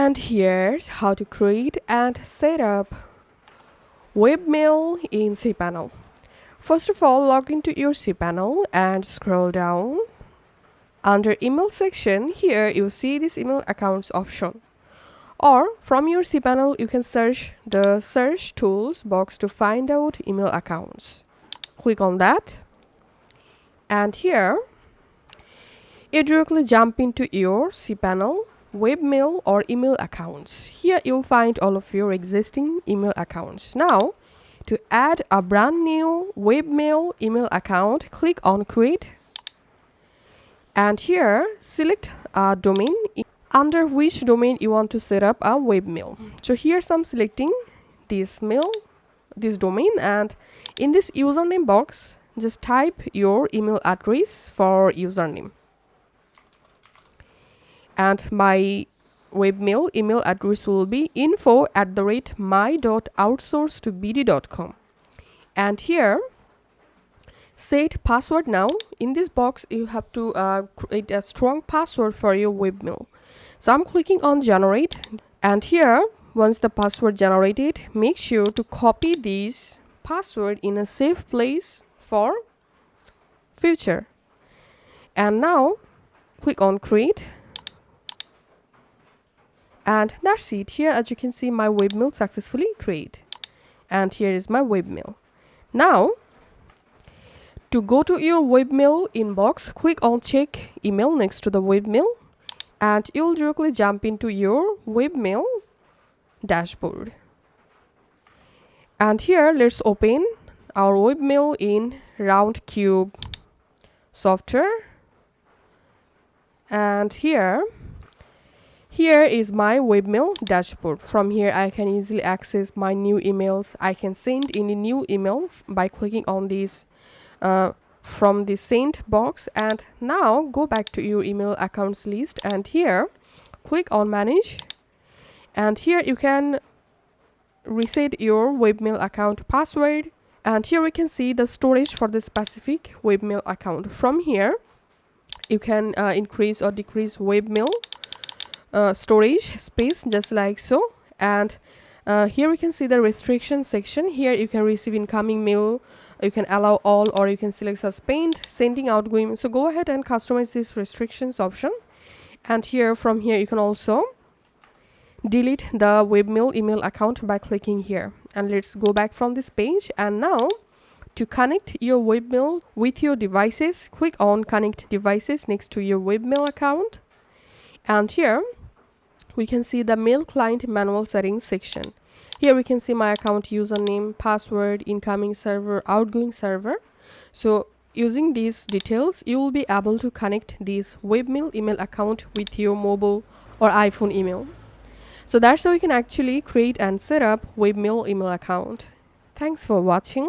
And here's how to create and set up webmail in cPanel. First of all, log into your cPanel and scroll down. Under email section, here you see this email accounts option. Or from your cPanel, you can search the search tools box to find out email accounts. Click on that. And here, you directly jump into your cPanel, webmail or email accounts. Here you'll find all of your existing email accounts. Now, to add a brand new webmail email account, click on create. And here, select a domain under which domain you want to set up a webmail. So here I'm selecting this domain, and in this username box, just type your email address for username. And my webmail email address will be info@my.outsourcetobd.com. And here, set password now. In this box, you have to create a strong password for your webmail. So I'm clicking on generate. And here, once the password generated, make sure to copy this password in a safe place for future. And now, click on create. And that's it. Here, as you can see, my webmail successfully created. And here is my webmail. Now, to go to your webmail inbox, click on check email next to the webmail, and you'll directly jump into your webmail dashboard. And here, let's open our webmail in Roundcube software. And here is my webmail dashboard. From here, I can easily access my new emails. I can send any new email by clicking on this from the sent box. And now go back to your email accounts list, and here click on manage. And here you can reset your webmail account password. And here we can see the storage for the specific webmail account. From here, you can increase or decrease webmail storage space just like so. And here we can see the restriction section. Here you can receive incoming mail, you can allow all, or you can select suspend sending outgoing. So go ahead and customize this restrictions option. And here, from here, you can also delete the webmail email account by clicking here. And let's go back from this page. And now, to connect your webmail with your devices, click on connect devices next to your webmail account. And here we can see the mail client manual settings section. Here we can see my account username, password, incoming server, outgoing server. So using these details, you will be able to connect this webmail email account with your mobile or iPhone email. So that's how you can actually create and set up webmail email account. Thanks for watching.